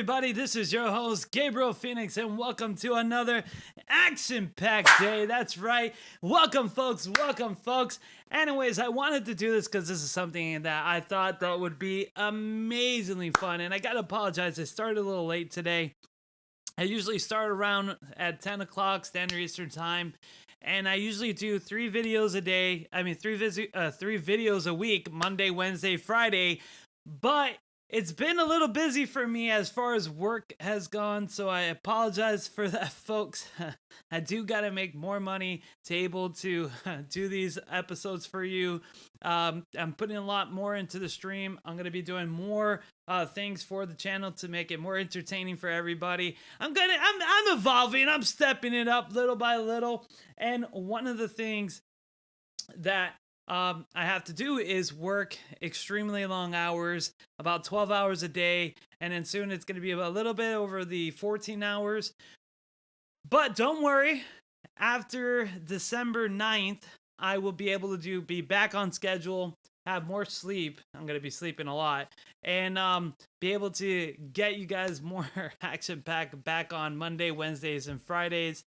everybody? This is your host, Gabriel Phoenix, and welcome to another action-packed day. That's right. Welcome, folks. Welcome, folks. Anyways, I wanted to do this because this is something that I thought that would be amazingly fun, and I gotta apologize. I started a little late today. I usually start around at 10 o'clock Standard Eastern Time, and I usually do three videos a day. Three videos a week, Monday, Wednesday, Friday, but it's been a little busy for me as far as work has gone, so I apologize for that, folks. I do gotta make more money to able to do these episodes for you. I'm putting a lot more into the stream. I'm gonna be doing more things for the channel to make it more entertaining for everybody. I'm evolving. I'm stepping it up little by little. And one of the things that I have to do is work extremely long hours, about 12 hours a day, and then soon it's going to be a little bit over the 14 hours. But don't worry, after December 9th, I will be able to be back on schedule, have more sleep. I'm going to be sleeping a lot, and be able to get you guys more action pack back on Monday, Wednesdays, and Fridays,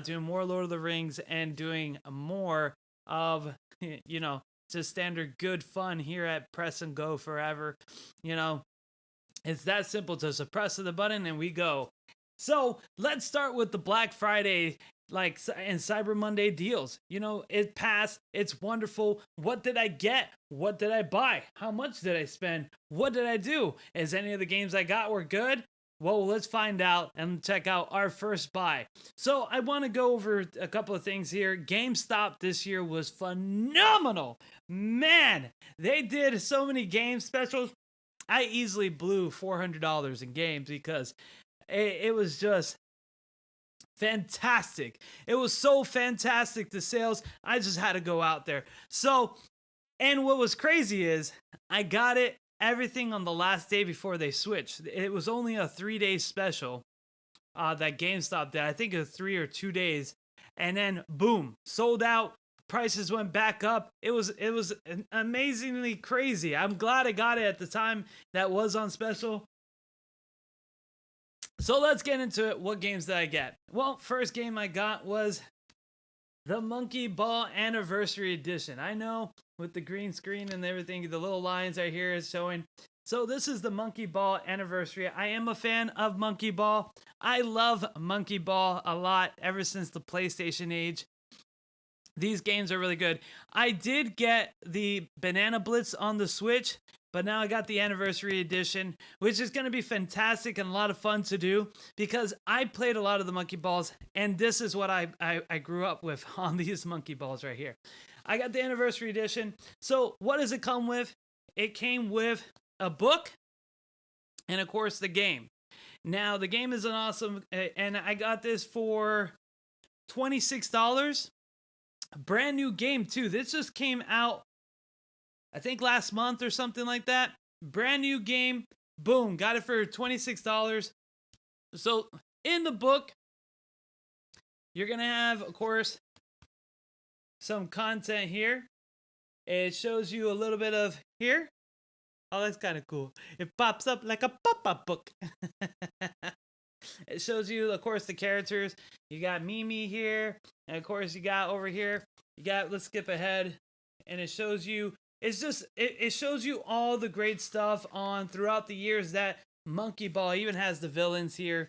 doing more Lord of the Rings and doing more of just standard good fun here at Press and Go Forever. It's that simple. Just press of the button and we go. So let's start with the Black Friday and Cyber Monday deals. It passed. It's wonderful. What did I get? What did I buy? How much did I spend? What did I do? Is any of the games I got were good? Well, let's find out and check out our first buy. So I want to go over a couple of things here. GameStop this year was phenomenal. Man, they did so many game specials. I easily blew $400 in games because it was just fantastic. It was so fantastic, the sales. I just had to go out there. So, and what was crazy is I got everything on the last day before they switched. It was only a 3-day special that GameStop did. I think it was 3 or 2 days, and then boom, sold out. Prices went back up. It was amazingly crazy. I'm glad I got it at the time that was on special. So let's get into it. What games did I get? Well, first game I got was the Monkey Ball Anniversary Edition. I know, with the green screen and everything, the little lines right here is showing. So this is the Monkey Ball Anniversary. I am a fan of Monkey Ball. I love Monkey Ball a lot ever since the PlayStation age. These games are really good. I did get the Banana Blitz on the Switch, but now I got the Anniversary Edition, which is going to be fantastic and a lot of fun to do because I played a lot of the Monkey Balls, and this is what I grew up with on these Monkey Balls right here. I got the Anniversary Edition. So what does it come with? It came with a book and, of course, the game. Now, the game is an awesome, and I got this for $26. Brand new game, too. This just came out, I think, last month or something like that. Brand new game. Boom. Got it for $26. So in the book, you're going to have, of course, some content here. It shows you a little bit of here. Oh, that's kind of cool. It pops up like a pop-up book. It shows you, of course, the characters. You got Mimi here. And, of course, you got over here. Let's skip ahead. And it shows you, it shows you all the great stuff on throughout the years that Monkey Ball even has the villains here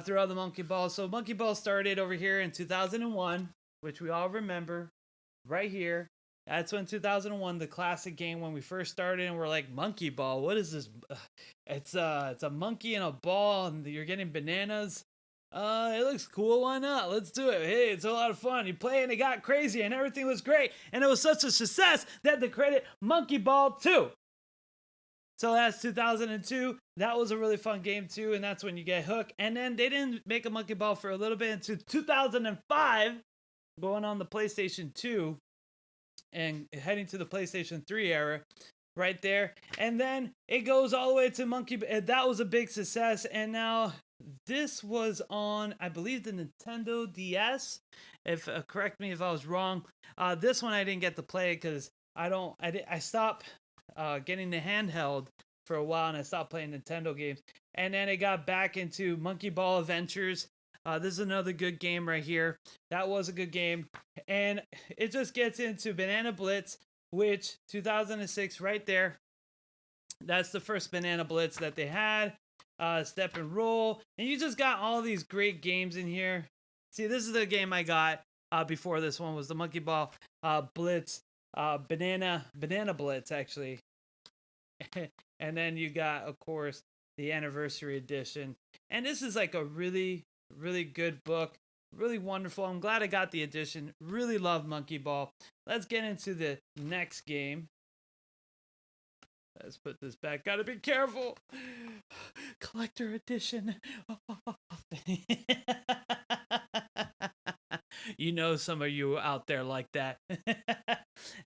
throughout the Monkey Ball. So Monkey Ball started over here in 2001, which we all remember right here. That's when 2001, the classic game, when we first started, and we're like, Monkey Ball, what is this? It's a monkey and a ball, and you're getting bananas. It looks cool. Why not? Let's do it. Hey, it's a lot of fun. You play, and it got crazy, and everything was great, and it was such a success that they created Monkey Ball 2. So that's 2002. That was a really fun game too, and that's when you get hooked. And then they didn't make a Monkey Ball for a little bit until 2005, going on the PlayStation 2. And heading to the PlayStation 3 era right there. And then it goes all the way to Monkey. That was a big success. And now this was on, I believe, the Nintendo DS. Correct me if I was wrong. This one I didn't get to play because I stopped getting the handheld for a while, and I stopped playing Nintendo games. And then it got back into Monkey Ball Adventures. This is another good game right here. That was a good game. And it just gets into Banana Blitz, which 2006 right there. That's the first Banana Blitz that they had. Step and Roll. And you just got all these great games in here. See, this is the game I got before this one was the Monkey Ball Blitz. Banana Blitz, actually. And then you got, of course, the Anniversary Edition. And this is like a really, really good book. Really wonderful. I'm glad I got the edition. Really love Monkey Ball. Let's get into the next game. Let's put this back. Gotta be careful. Collector edition. You know some of you out there like that.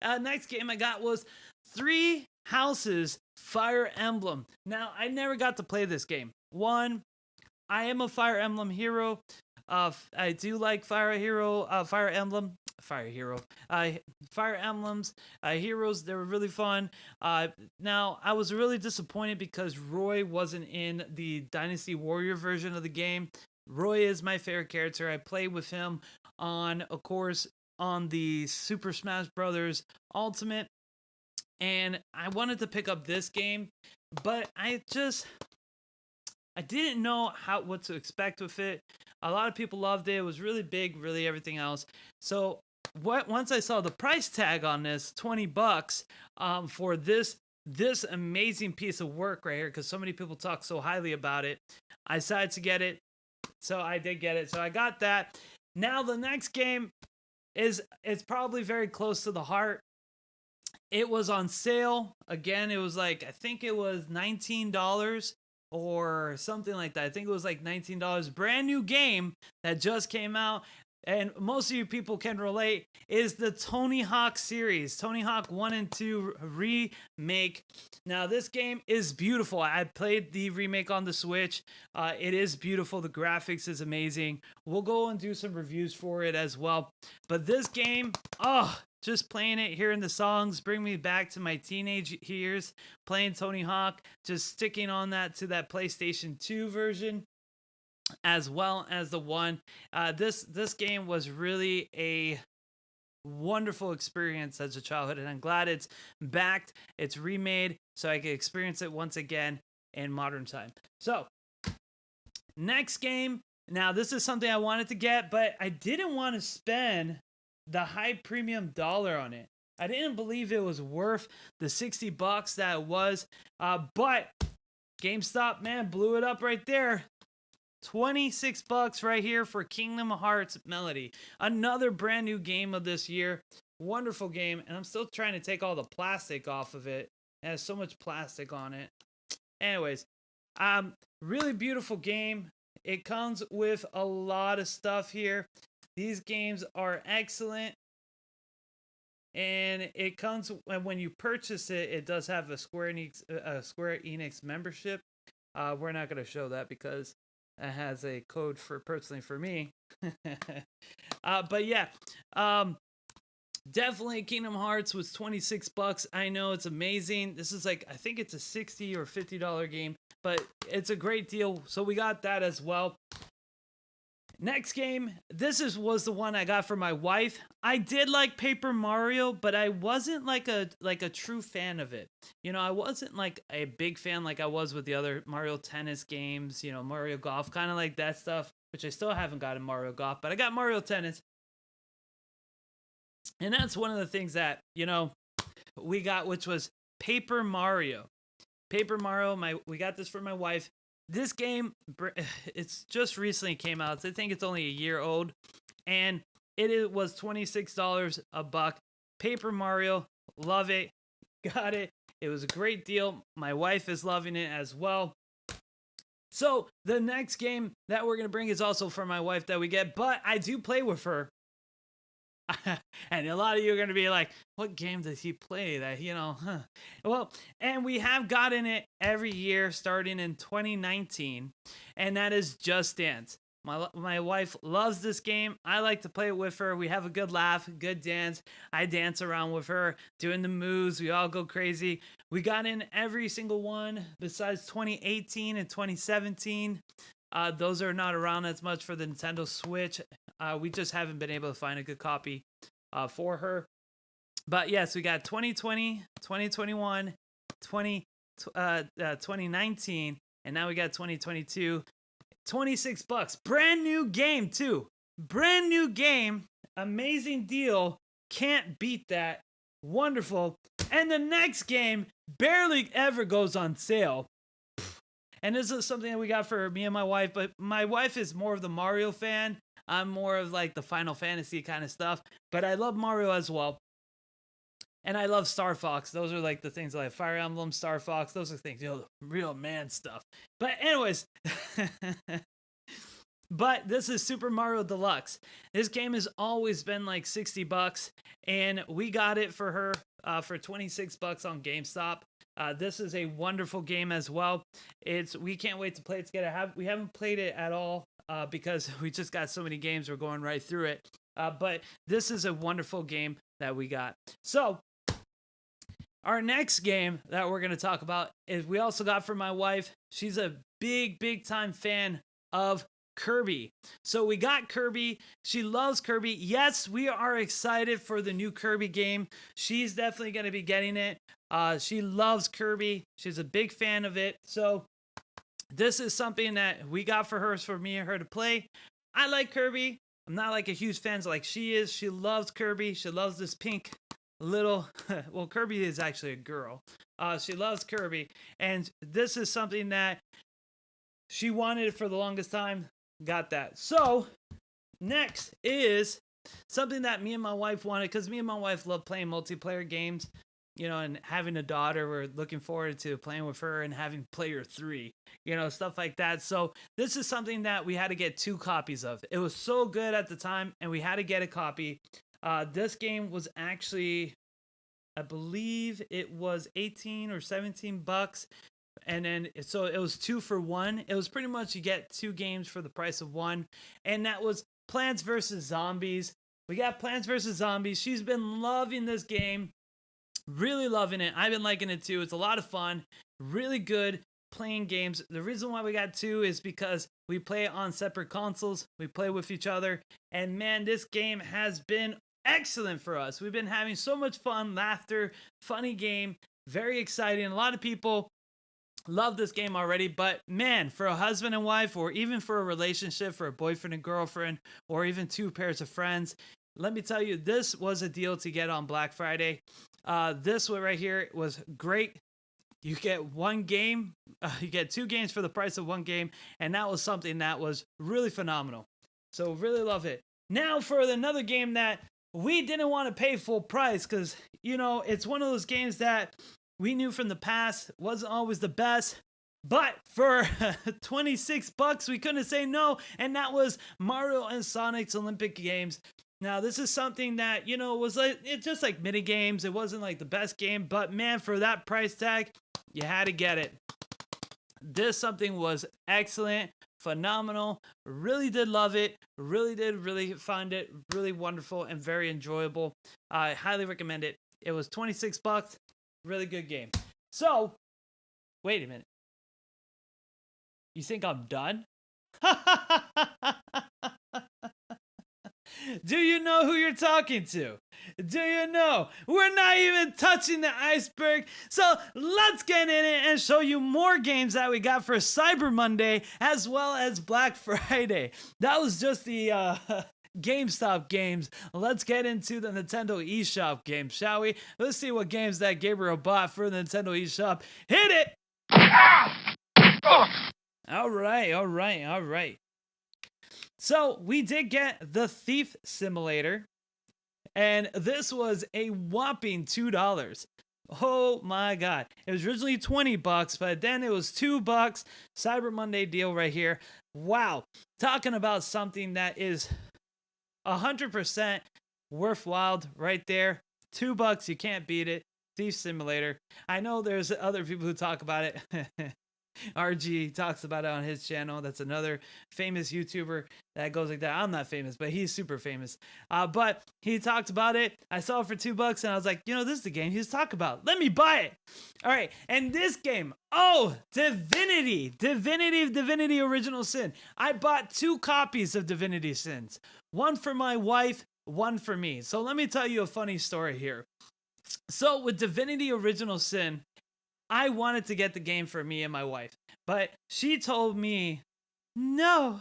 Next game I got was Three Houses Fire Emblem. Now, I never got to play this game. One, I am a Fire Emblem hero. I do like Fire Emblems, heroes. They were really fun. Now, I was really disappointed because Roy wasn't in the Dynasty Warrior version of the game. Roy is my favorite character. I played with him on, of course, on the Super Smash Brothers Ultimate. And I wanted to pick up this game, but I didn't know what to expect with it. A lot of people loved it. It was really big, really everything else. So once I saw the price tag on this, $20 for this amazing piece of work right here, because so many people talk so highly about it, I decided to get it. So I did get it. So I got that. Now the next game it's probably very close to the heart. It was on sale. Again, it was like, I think it was $19 or something like that. I think it was like $19. Brand new game that just came out. And most of you people can relate, is the Tony Hawk series. Tony Hawk 1 and 2 remake. Now, this game is beautiful. I played the remake on the Switch. It is beautiful. The graphics is amazing. We'll go and do some reviews for it as well. But this game, just playing it, hearing the songs, bring me back to my teenage years, playing Tony Hawk, just sticking on to that PlayStation 2 version, as well as the one. This game was really a wonderful experience as a childhood, and I'm glad it's backed, it's remade, so I can experience it once again in modern time. So, next game. Now, this is something I wanted to get, but I didn't want to spend the high premium dollar on it. I didn't believe it was worth the $60 that it was, but GameStop, man, blew it up right there. $26 right here for Kingdom Hearts Melody. Another brand new game of this year. Wonderful game, and I'm still trying to take all the plastic off of it. It has so much plastic on it. Anyways, really beautiful game. It comes with a lot of stuff here. These games are excellent. And it comes, when you purchase it, it does have a Square Enix membership. We're not going to show that because it has a code personally for me. But yeah, definitely Kingdom Hearts was $26. I know it's amazing. This is like, I think it's a $60 or $50 game, but it's a great deal. So we got that as well. Next game, was the one I got for my wife. I did like Paper Mario, but I wasn't like a true fan of it. You know, I wasn't like a big fan like I was with the other Mario Tennis games, you know, Mario Golf, kind of like that stuff, which I still haven't got in Mario Golf, but I got Mario Tennis. And that's one of the things that, you know, we got, which was Paper Mario. Paper Mario, we got this for my wife. This game, it's just recently came out. I think it's only a year old, and it was $26 a buck. Paper Mario, love it, got it. It was a great deal. My wife is loving it as well. So the next game that we're gonna bring is also for my wife that we get, but I do play with her. And a lot of you are going to be like, what game does he play that, you know, Well, and we have gotten it every year starting in 2019, and that is Just Dance. My wife loves this game. I like to play it with her. We have a good laugh, good dance. I dance around with her, doing the moves. We all go crazy. We got in every single one besides 2018 and 2017. Those are not around as much for the Nintendo Switch. We just haven't been able to find a good copy for her. But yes, we got 2020, 2021, 2019, and now we got 2022. $26. Brand new game, too. Brand new game. Amazing deal. Can't beat that. Wonderful. And the next game barely ever goes on sale. And this is something that we got for me and my wife, but my wife is more of the Mario fan. I'm more of like the Final Fantasy kind of stuff, but I love Mario as well. And I love Star Fox. Those are like the things like Fire Emblem, Star Fox. Those are things, real man stuff. But anyways, but this is Super Mario Deluxe. This game has always been like $60, and we got it for her for $26 on GameStop. This is a wonderful game as well. We can't wait to play it together. We haven't played it at all because we just got so many games. We're going right through it. But this is a wonderful game that we got. So our next game that we're going to talk about is we also got for my wife. She's a big time fan of Kirby. So we got Kirby. She loves Kirby. Yes, we are excited for the new Kirby game. She's definitely going to be getting it. She loves Kirby. She's a big fan of it. So this is something that we got for her, for me and her to play. I like Kirby. I'm not like a huge fan like she is. She loves Kirby. She loves this pink little, well, Kirby is actually a girl. She loves Kirby. And this is something that she wanted for the longest time. Got that. So next is something that me and my wife wanted, because me and my wife love playing multiplayer games, and having a daughter. We're looking forward to playing with her and having player 3, stuff like that. So this is something that we had to get 2 copies of. It was so good at the time, and we had to get a copy. This game was actually, I believe it was 18 or $17. And then, so it was 2 for 1. It was pretty much you get 2 games for the price of 1. And that was Plants vs. Zombies. We got Plants vs. Zombies. She's been loving this game. Really loving it. I've been liking it too. It's a lot of fun. Really good playing games. The reason why we got 2 is because we play on separate consoles. We play with each other. And man, this game has been excellent for us. We've been having so much fun, laughter, funny game. Very exciting. A lot of people love this game already, but man, for a husband and wife, or even for a relationship, for a boyfriend and girlfriend, or even 2 pairs of friends, let me tell you, this was a deal to get on Black Friday. This one right here was great. You get 1 game, you get 2 games for the price of 1 game, and that was something that was really phenomenal. So really love it. Now for another game that we didn't want to pay full price, because it's one of those games that we knew from the past wasn't always the best, but for $26 we couldn't say no, and that was Mario and Sonic's Olympic Games. Now this is something that was like, it's just like mini games. It wasn't like the best game, but man, for that price tag, you had to get it. This something was excellent, phenomenal. Really did love it. Really find it really wonderful and very enjoyable. I highly recommend it. It was $26. Really good game. So, wait a minute. You think I'm done? Do you know who you're talking to? Do you know? We're not even touching the iceberg. So let's get in it and show you more games that we got for Cyber Monday as well as Black Friday. That was just the GameStop games. Let's get into the Nintendo eShop games, shall we? Let's see what games that Gabriel bought for the Nintendo eShop. Hit it! All right. So we did get the Thief Simulator, and this was a whopping $2. Oh my God. It was originally $20, but then it was $2. Cyber Monday deal right here. Wow. Talking about something that is 100% worthwhile right there. $2, you can't beat it. Thief Simulator. I know there's other people who talk about it. RG talks about it on his channel. That's another famous YouTuber that goes like that. I'm not famous, but he's super famous. But he talked about it. I saw it for $2 and I was like, this is the game he's talking about. Let me buy it. All right. And this game, Divinity Original Sin. I bought 2 copies of Divinity Sins. One for my wife, one for me. So let me tell you a funny story here. So with Divinity Original Sin, I wanted to get the game for me and my wife, but she told me, no,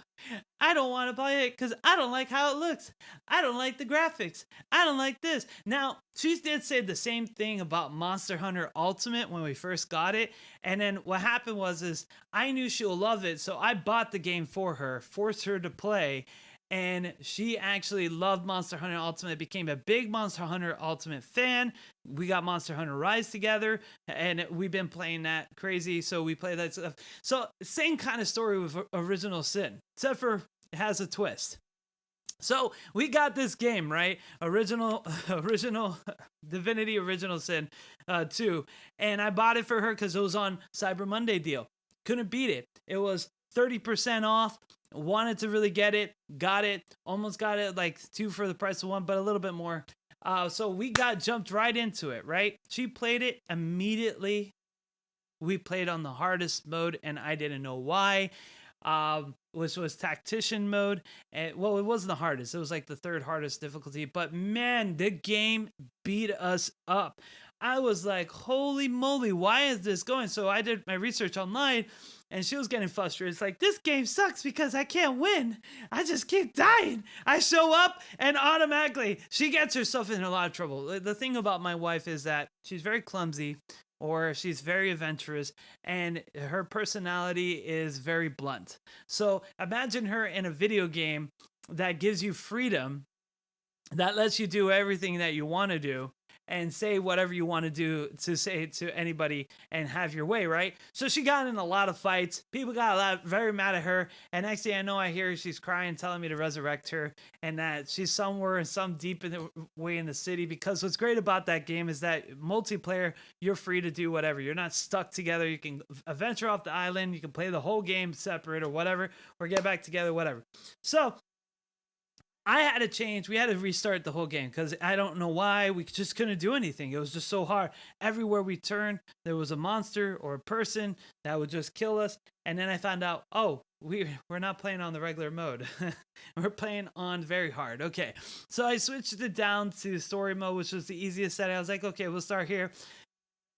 I don't want to play it because I don't like how it looks. I don't like the graphics. I don't like this. Now, she did say the same thing about Monster Hunter Ultimate when we first got it. And then what happened was I knew she'll love it, so I bought the game for her, forced her to play. And she actually loved Monster Hunter Ultimate, became a big Monster Hunter Ultimate fan. We got Monster Hunter Rise together, and we've been playing that crazy, so we play that stuff. So, same kind of story with Original Sin, except for it has a twist. So, we got this game, right? Original Divinity Original Sin 2, and I bought it for her because it was on Cyber Monday deal. Couldn't beat it. It was 30% off. Wanted to really get it, got it, almost got it like 2 for the price of 1, but a little bit more. So we jumped right into it, right? She played it immediately. We played on the hardest mode, and I didn't know why, which was tactician mode. And well, it wasn't the hardest. It was like the 3rd hardest difficulty, but man, the game beat us up. I was like, holy moly, why is this going? So I did my research online, and she was getting frustrated. It's like, this game sucks because I can't win. I just keep dying. I show up and automatically she gets herself in a lot of trouble. The thing about my wife is that she's very clumsy, or she's very adventurous, and her personality is very blunt. So imagine her in a video game that gives you freedom, that lets you do everything that you want to do, and say whatever you want to do to say to anybody and have your way, right? So she got in a lot of fights. People got very mad at her. And next thing I know, I hear she's crying, telling me to resurrect her, and that she's somewhere deep in the way in the city. Because what's great about that game is that multiplayer, you're free to do whatever. You're not stuck together. You can venture off the island. You can play the whole game separate or whatever, or get back together, whatever. So I had to change. We had to restart the whole game because I don't know why. We just couldn't do anything. It was just so hard. Everywhere we turned, there was a monster or a person that would just kill us. And then I found out, we're not playing on the regular mode. We're playing on very hard. Okay. So I switched it down to story mode, which was the easiest setting. I was like, okay, we'll start here.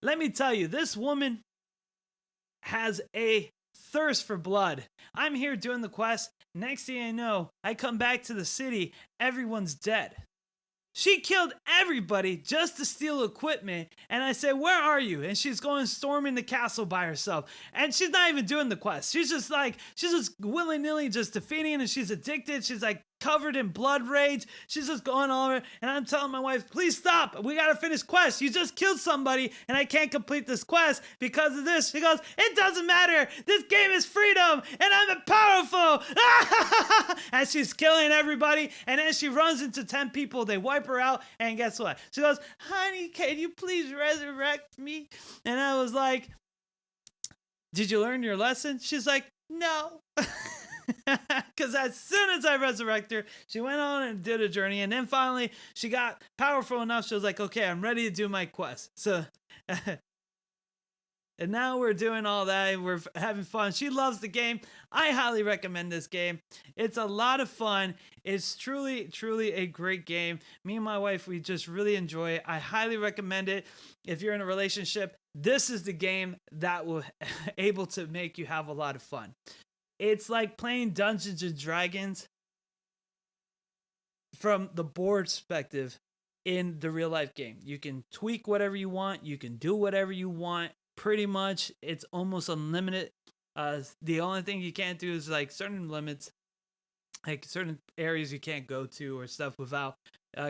Let me tell you, this woman has a thirst for blood. I'm here doing the quest. Next thing I know, I come back to the city. Everyone's dead. She killed everybody just to steal equipment. And I say, where are you? And she's going storming the castle by herself. And she's not even doing the quest. She's just willy-nilly just defeating, and she's addicted. She's like covered in blood rage. She's just going all over. And I'm telling my wife, please stop. We got to finish quest. You just killed somebody and I can't complete this quest because of this. She goes, it doesn't matter. This game is freedom and I'm powerful. And she's killing everybody. And then she runs into 10 people. They wipe her out. And guess what? She goes, honey, can you please resurrect me? And I was like, did you learn your lesson? She's like, no. Because as soon as I resurrect her, she went on and did a journey. And then finally, she got powerful enough. She was like, okay, I'm ready to do my quest. So, and now we're doing all that. We're having fun. She loves the game. I highly recommend this game. It's a lot of fun. It's truly, truly a great game. Me and my wife, we just really enjoy it. I highly recommend it. If you're in a relationship, this is the game that will able to make you have a lot of fun. It's like playing Dungeons and Dragons from the board perspective in the real life game. You can tweak whatever you want. You can do whatever you want. Pretty much, it's almost unlimited. The only thing you can't do is like certain limits, like certain areas you can't go to or stuff without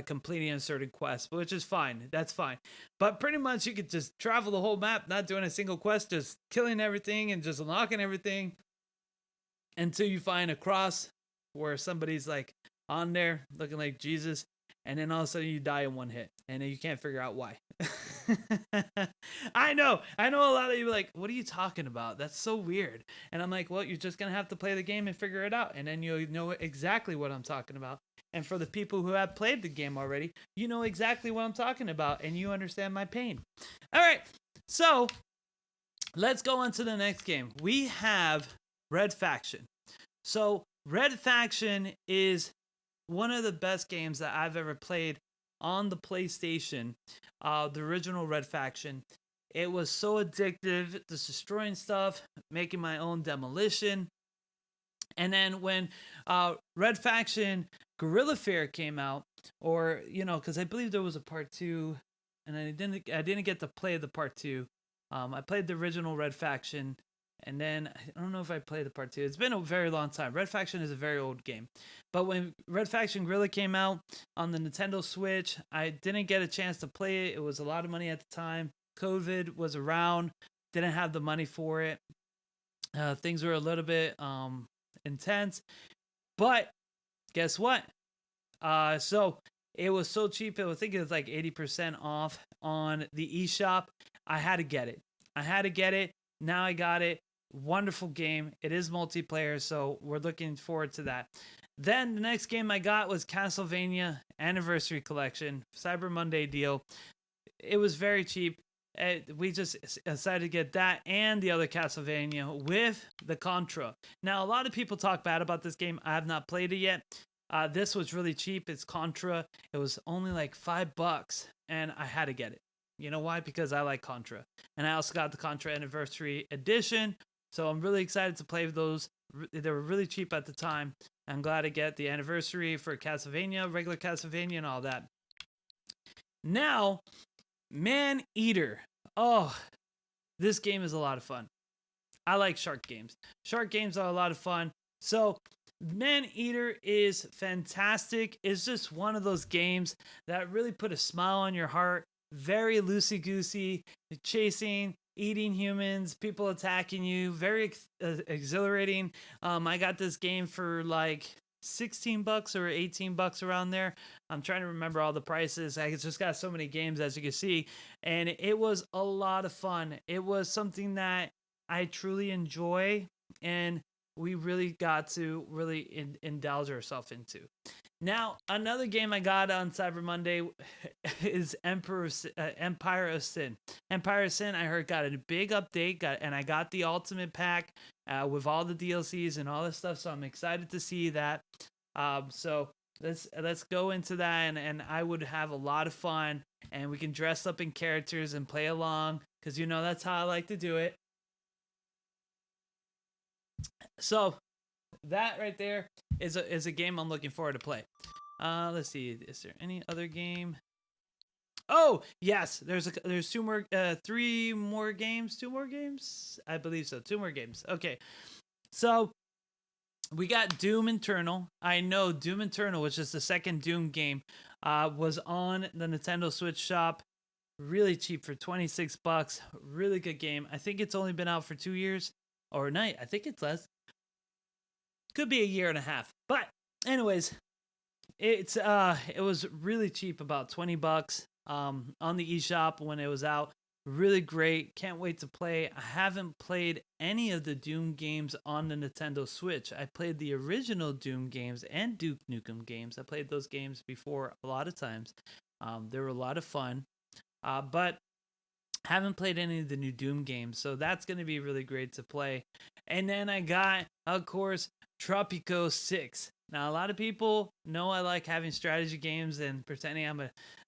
completing a certain quest, which is fine. That's fine. But pretty much you could just travel the whole map, not doing a single quest, just killing everything and just unlocking everything until you find a cross where somebody's like on there looking like Jesus, and then all of a sudden you die in one hit, and then you can't figure out why. I know a lot of you are like, what are you talking about? That's so weird. And I'm like, well, you're just gonna have to play the game and figure it out, and then you'll know exactly what I'm talking about. And for the people who have played the game already, you know exactly what I'm talking about, and you understand my pain. All right, so let's go on to the next game. We have Red Faction. So Red Faction is one of the best games that I've ever played on the PlayStation. The original Red Faction. It was so addictive, just destroying stuff, making my own demolition. And then when Red Faction Guerrilla Fair came out, or because I believe there was a part two, and I didn't get to play the part two. I played the original Red Faction, and then I don't know if I played the part two. It's been a very long time. Red Faction is a very old game, but when Red Faction Guerrilla came out on the Nintendo Switch, I didn't get a chance to play it. It was a lot of money at the time. COVID was around. Didn't have the money for it. Things were a little bit intense, but guess what? So it was so cheap. I think it was like 80% off on the eShop. I had to get it. Now I got it. Wonderful game. It is multiplayer, so we're looking forward to that. Then the next game I got was Castlevania Anniversary Collection, Cyber Monday deal. It was very cheap. We just decided to get that and the other Castlevania with the Contra. Now, a lot of people talk bad about this game. I have not played it yet. This was really cheap. It's Contra. It was only like $5, and I had to get it. You know why? Because I like Contra. And I also got the Contra Anniversary Edition. So I'm really excited to play those. They were really cheap at the time. I'm glad to get the Anniversary for Castlevania, regular Castlevania, and all that. Now, Man Eater. Oh, this game is a lot of fun. I like shark games. Shark games are a lot of fun. So, Man Eater is fantastic. It's just one of those games that really put a smile on your heart. Very loosey-goosey, chasing, eating humans, people attacking you. Very exhilarating. I got this game for like $16 or $18 around there. I'm trying to remember all the prices. I just got so many games, as you can see, and it was a lot of fun. It was something that I truly enjoy, and we really got to really indulge ourselves into. Now, another game I got on Cyber Monday is Empire of Sin. Empire of Sin, I heard, got a big update, and I got the Ultimate Pack with all the DLCs and all this stuff, so I'm excited to see that. So let's go into that, and I would have a lot of fun, and we can dress up in characters and play along, because that's how I like to do it. So that right there is a game I'm looking forward to play. Let's see. Is there any other game? Oh yes, there's 2 more, 3 more games, 2 more games. I believe so. 2 more games. Okay, so we got Doom Eternal. I know Doom Eternal, which is the second Doom game, was on the Nintendo Switch shop. Really cheap for $26. Really good game. I think it's only been out for 2 years or night. I think it's less. Could be a year and a half. But anyways, it was really cheap, about $20 on the eShop when it was out. Really great. Can't wait to play. I haven't played any of the Doom games on the Nintendo Switch. I played the original Doom games and Duke Nukem games. I played those games before a lot of times. They were a lot of fun. But haven't played any of the new Doom games, so that's going to be really great to play. And then I got, of course, Tropico 6. Now, a lot of people know I like having strategy games and pretending I'm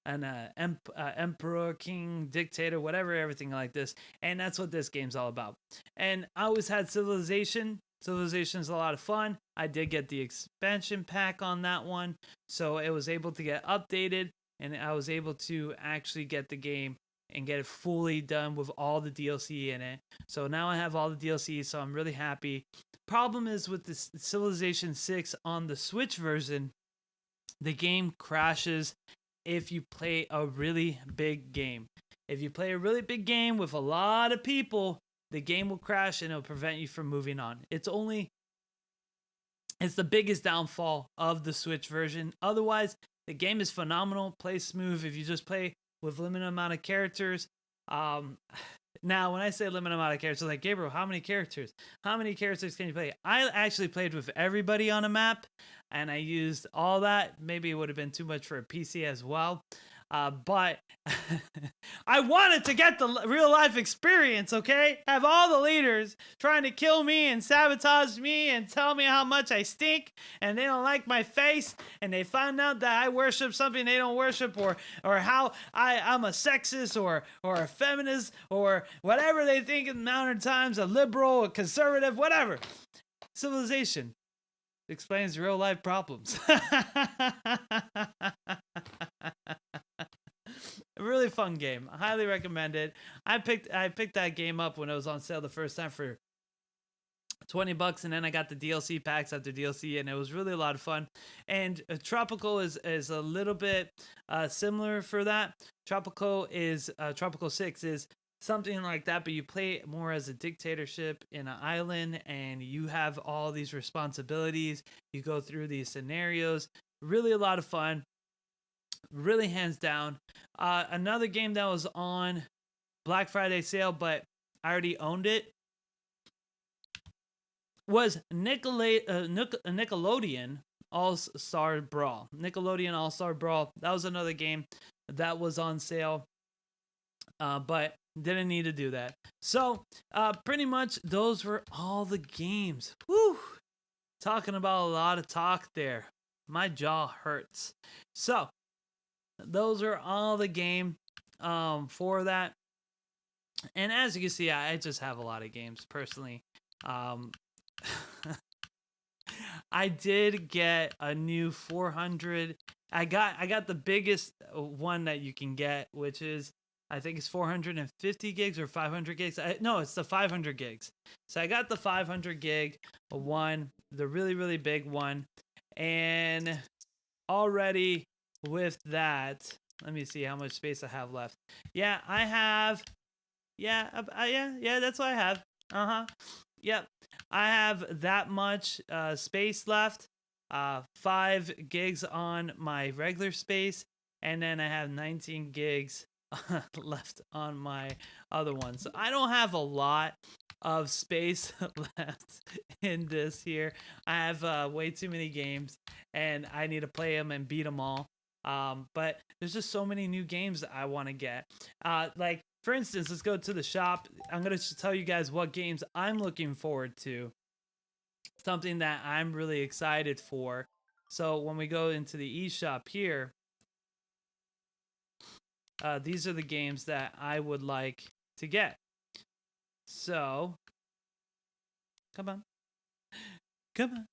an emperor, king, dictator, whatever, everything like this. And that's what this game's all about. And I always had Civilization. Civilization's a lot of fun. I did get the expansion pack on that one, so it was able to get updated, and I was able to actually get the game and get it fully done with all the DLC in it. So now I have all the DLC, so I'm really happy. Problem is with the Civilization 6 on the Switch version, the game crashes if you play a really big game. If you play a really big game with a lot of people, the game will crash and it'll prevent you from moving on. It's the biggest downfall of the Switch version. Otherwise, the game is phenomenal, plays smooth. If you just play with limited amount of characters. Um, Now, when I say limited amount of characters, like, Gabriel, how many characters? How many characters can you play? I actually played with everybody on a map, and I used all that. Maybe it would have been too much for a PC as well. But I wanted to get the real life experience, okay? Have all the leaders trying to kill me and sabotage me and tell me how much I stink and they don't like my face and they found out that I worship something they don't worship, or how I'm a sexist or a feminist or whatever they think in modern times, a liberal, a conservative, whatever. Civilization explains real life problems. A really fun game. I highly recommend it. I picked that game up when it was on sale the first time for $20, and then I got the DLC packs after DLC, and it was really a lot of fun. And Tropico is a little bit similar for that. Tropico 6 is something like that, but you play it more as a dictatorship in an island, and you have all these responsibilities. You go through these scenarios. Really a lot of fun. Really hands down. Another game that was on Black Friday sale, but I already owned it, was Nickelodeon All-Star Brawl. Nickelodeon All-Star Brawl. That was another game that was on sale, but didn't need to do that. So, pretty much those were all the games. Woo! Talking about a lot of talk there. My jaw hurts. So, those are all the game for that. And as you can see, I just have a lot of games personally. I did get a new 400. I got the biggest one that you can get, which is, I think it's 450 gigs or 500 gigs. No, it's the 500 gigs. So I got the 500 gig one, the really, really big one. And already with that, let me see how much space I have left. Yeah, I have, yeah, that's what I have. Yep, I have that much space left. 5 gigs on my regular space, and then I have 19 gigs left on my other one. So I don't have a lot of space left in this here. I have way too many games, and I need to play them and beat them all. But there's just so many new games that I want to get. Like, for instance, let's go to the shop. I'm going to tell you guys what games I'm looking forward to. Something that I'm really excited for. So when we go into the eShop here, these are the games that I would like to get. So, come on. Come on.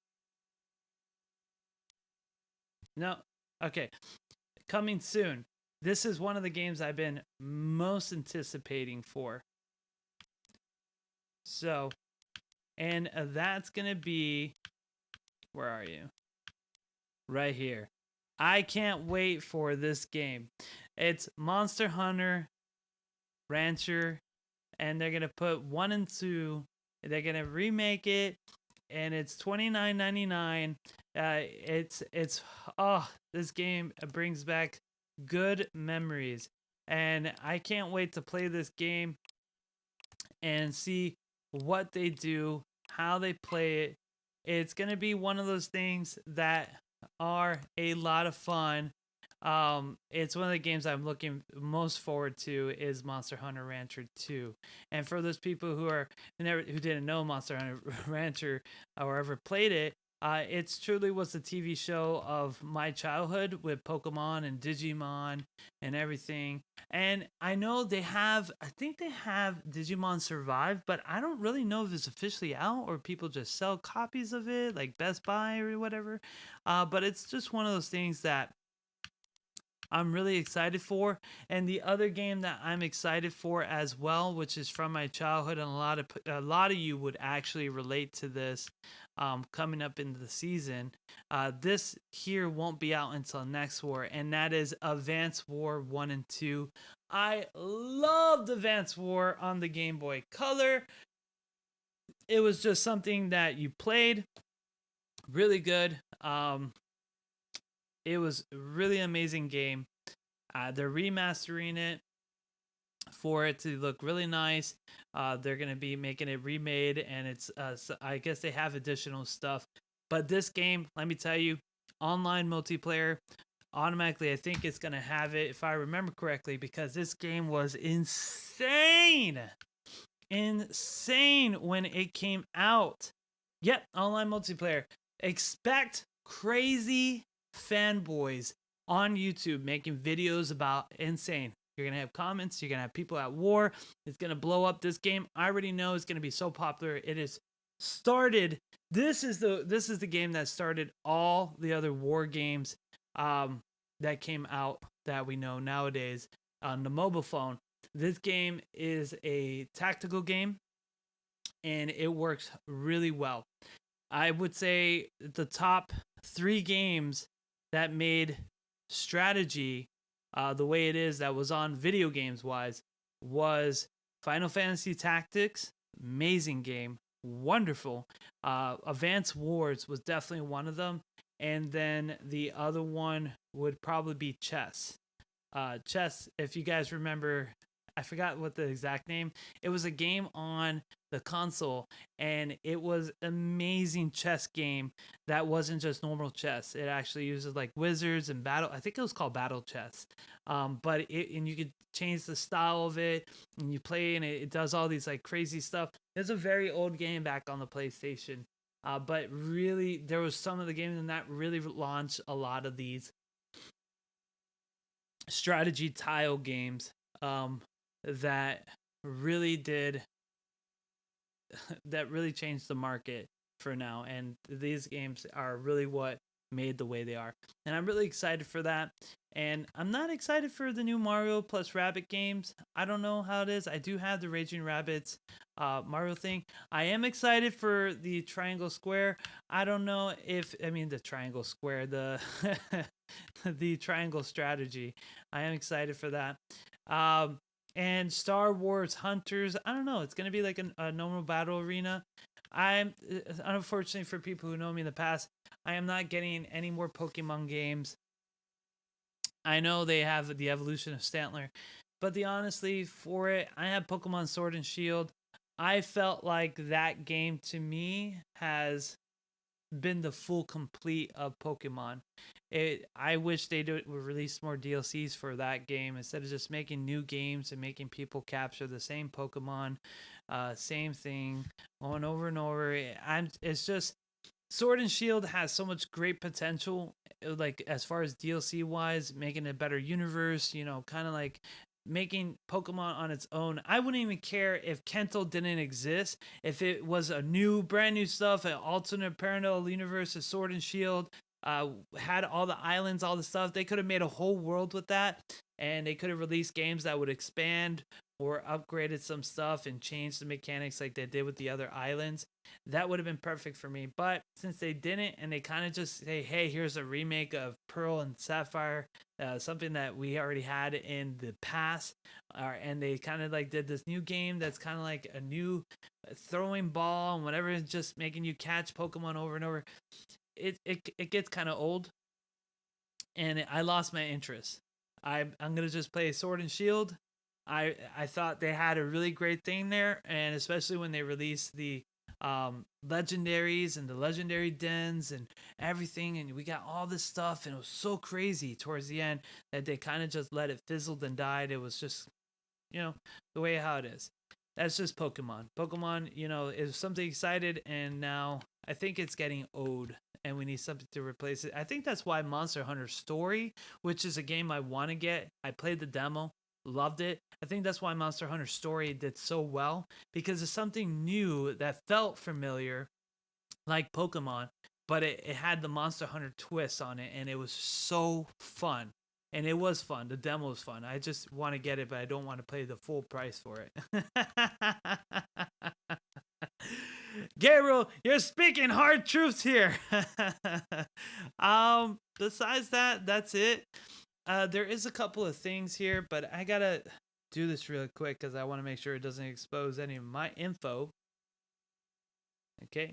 No. Okay. Coming soon. This is one of the games I've been most anticipating for. So, and that's going to be, where are you? Right here. I can't wait for this game. It's Monster Hunter Rancher, and they're going to put 1 and 2. They're going to remake it, and it's $29.99. This game brings back good memories, and I can't wait to play this game and see what they do, how they play it. It's gonna be one of those things that are a lot of fun. It's one of the games I'm looking most forward to is Monster Hunter Rancher 2. And for those people who didn't know Monster Hunter Rancher or ever played it, it's truly was the TV show of my childhood with Pokemon and Digimon and everything. And I know I think they have Digimon Survive, but I don't really know if it's officially out or people just sell copies of it, like Best Buy or whatever. But it's just one of those things that I'm really excited for. And the other game that I'm excited for as well, which is from my childhood, and a lot of you would actually relate to this, coming up into the season. This here won't be out until next war, and that is Advance War 1 and 2. I loved Advance War on the Game Boy Color. It was just something that you played. Really good. It was a really amazing game. They're remastering it for it to look really nice. They're gonna be making it remade, and it's so I guess they have additional stuff. But this game, let me tell you, online multiplayer, automatically I think it's gonna have it if I remember correctly, because this game was insane, insane when it came out. Yep, online multiplayer. Expect crazy fanboys on YouTube making videos about insane. You're gonna have comments. You're gonna have people at war. It's gonna blow up. This game, I already know, is gonna be so popular. It is started. This is the game that started all the other war games that came out that we know nowadays on the mobile phone. This game is a tactical game, and it works really well. I would say the top 3 games that made strategy the way it is, that was on video games wise, was Final Fantasy Tactics, amazing game, wonderful. Advance Wars was definitely one of them, and then the other one would probably be Chess. Chess, if you guys remember, I forgot what the exact name. It was a game on the console, and it was amazing chess game that wasn't just normal chess. It actually uses like wizards and battle. I think it was called battle chess. But and you could change the style of it, and you play, and it does all these like crazy stuff. It's a very old game back on the PlayStation. But really, there was some of the games in that really launched a lot of these strategy tile games. That really did that really changed the market for now, and these games are really what made the way they are, and I'm really excited for that. And I'm not excited for the new Mario plus Rabbit games. I don't know how it is. I do have the Raging Rabbits Mario thing. I am excited for the Triangle Square. I don't know if, I mean, the Triangle Square, the the Triangle Strategy. I am excited for that. And Star Wars Hunters, I don't know. It's going to be like a normal battle arena. I'm unfortunately, for people who know me in the past, I am not getting any more Pokemon games. I know they have the evolution of Stantler, but the honestly for it, I have Pokemon Sword and Shield. I felt like that game to me has been the full complete of Pokemon. I wish they would release more DLCs for that game instead of just making new games and making people capture the same Pokemon, same thing, going over and over. It's just Sword and Shield has so much great potential, like as far as DLC wise, making a better universe. Kind of like making Pokemon on its own. I wouldn't even care if Kento didn't exist. If it was a brand new stuff, an alternate parallel universe of Sword and Shield, had all the islands, all the stuff, they could have made a whole world with that, and they could have released games that would expand or upgraded some stuff and changed the mechanics like they did with the other islands. That would have been perfect for me. But since they didn't, and they kind of just say, hey, here's a remake of Pearl and Sapphire, something that we already had in the past, and they kind of like did this new game that's kind of like a new throwing ball and whatever, is just making you catch Pokemon over and over. It gets kind of old, and I lost my interest. I'm gonna just play Sword and Shield. I thought they had a really great thing there, and especially when they released the legendaries and the legendary dens and everything, and we got all this stuff, and it was so crazy towards the end that they kind of just let it fizzled and died. It was just the way how it is. That's just Pokemon is something excited, and now I think it's getting old, and we need something to replace it. I think that's why Monster Hunter Story, which is a game I want to get, I played the demo, loved it. I think that's why Monster Hunter Story did so well, because it's something new that felt familiar, like Pokemon, but it had the Monster Hunter twist on it, and it was so fun. And it was fun. The demo was fun. I just want to get it, but I don't want to pay the full price for it. Gabriel, you're speaking hard truths here. Besides that, that's it. There is a couple of things here, but I gotta do this real quick because I want to make sure it doesn't expose any of my info. Okay.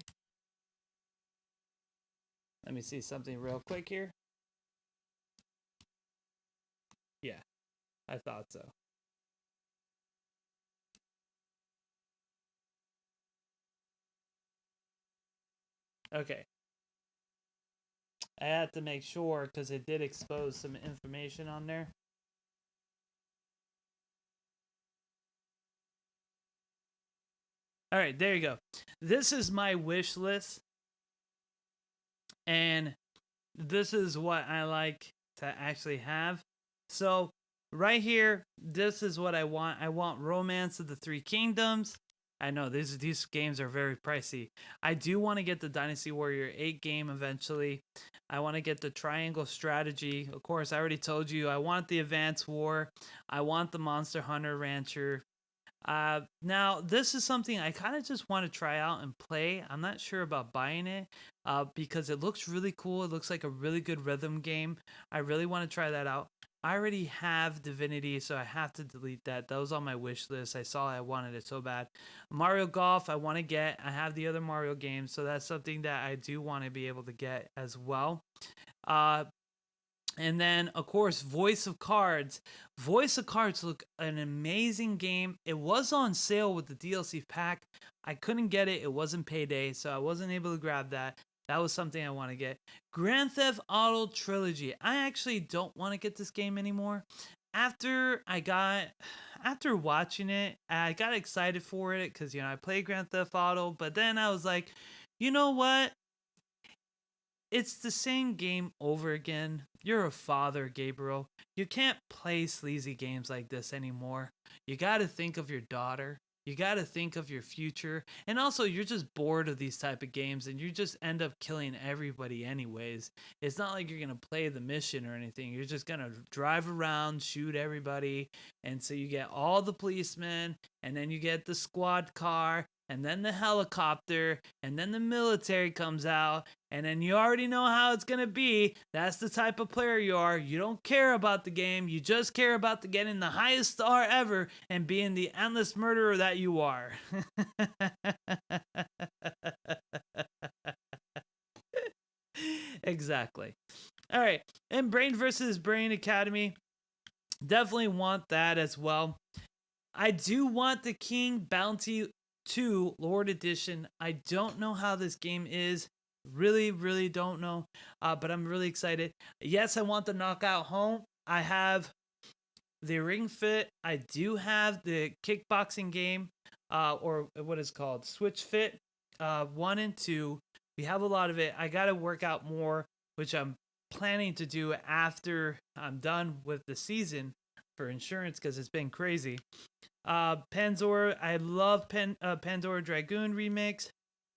Let me see something real quick here. Yeah. I thought so. Okay. I had to make sure because it did expose some information on there. All right, there you go. This is my wish list, and this is what I like to actually have. So, right here, this is what I want. I want Romance of the Three Kingdoms. I know these games are very pricey. I do want to get the Dynasty Warrior 8 game eventually. I want to get the Triangle Strategy. Of course, I already told you I want the Advance War. I want the Monster Hunter Rancher. Now, this is something I kind of just want to try out and play. I'm not sure about buying it because it looks really cool. It looks like a really good rhythm game. I really want to try that out. I already have Divinity, so I have to delete that. That was on my wish list. I saw I wanted it so bad. Mario Golf, I want to get. I have the other Mario games, so that's something that I do want to be able to get as well. And then, of course, Voice of Cards. Voice of Cards look an amazing game. It was on sale with the DLC pack. I couldn't get it. It wasn't payday, so I wasn't able to grab that. That was something I want to get. Grand Theft Auto Trilogy. I actually don't want to get this game anymore. After watching it, I got excited for it because, you know, I played Grand Theft Auto, but then I was like, you know what? It's the same game over again. You're a father, Gabriel. You can't play sleazy games like this anymore. You gotta think of your daughter. You gotta think of your future. And also, you're just bored of these type of games and you just end up killing everybody anyways. It's not like you're gonna play the mission or anything. You're just gonna drive around, shoot everybody. And so you get all the policemen, and then you get the squad car, and then the helicopter, and then the military comes out, and then you already know how it's going to be. That's the type of player you are. You don't care about the game. You just care about getting the highest star ever and being the endless murderer that you are. Exactly. All right. And Brain versus Brain Academy. Definitely want that as well. I do want the King Bounty 2 Lord Edition. I don't know how this game is. Really don't know. But I'm really excited. Yes, I want the Knockout Home. I have the Ring Fit. I do have the kickboxing game, or what is called Switch Fit 1 and 2. We have a lot of it. I got to work out more, which I'm planning to do after I'm done with the season for insurance because it's been crazy. Panzor, I love Pandora Dragoon remix.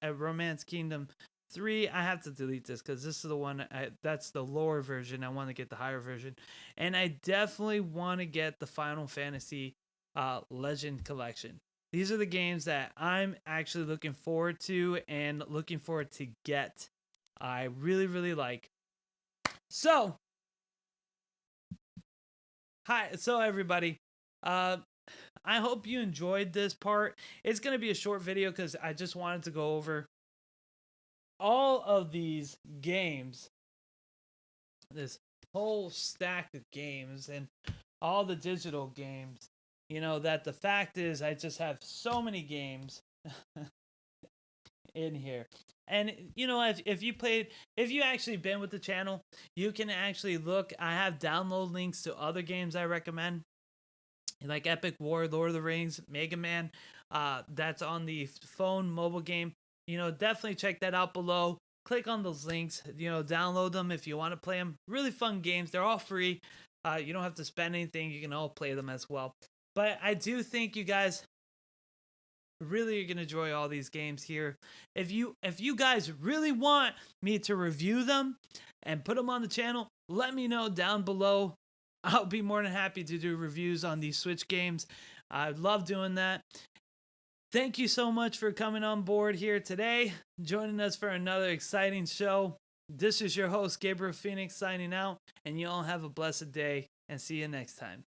Romance Kingdom 3. I have to delete this because this is the one that's the lower version. I want to get the higher version, and I definitely want to get the Final Fantasy Legend Collection. These are the games that I'm actually looking forward to and looking forward to get. I really like. So, hi, so everybody. I hope you enjoyed this part. It's going to be a short video because I just wanted to go over all of these games, this whole stack of games, and all the digital games. You know, that the fact is I just have so many games in here. And, you know, if you actually been with the channel, you can actually look. I have download links to other games I recommend, like Epic War, Lord of the Rings, Mega Man. That's on the phone mobile game. You know, definitely check that out below. Click on those links. You know, download them if you want to play them. Really fun games. They're all free. You don't have to spend anything. You can all play them as well. But I do think you guys really are gonna enjoy all these games here. If you guys really want me to review them and put them on the channel, let me know down below. I'll be more than happy to do reviews on these Switch games. I love doing that. Thank you so much for coming on board here today, joining us for another exciting show. This is your host, Gabriel Phoenix, signing out, and you all have a blessed day, and see you next time.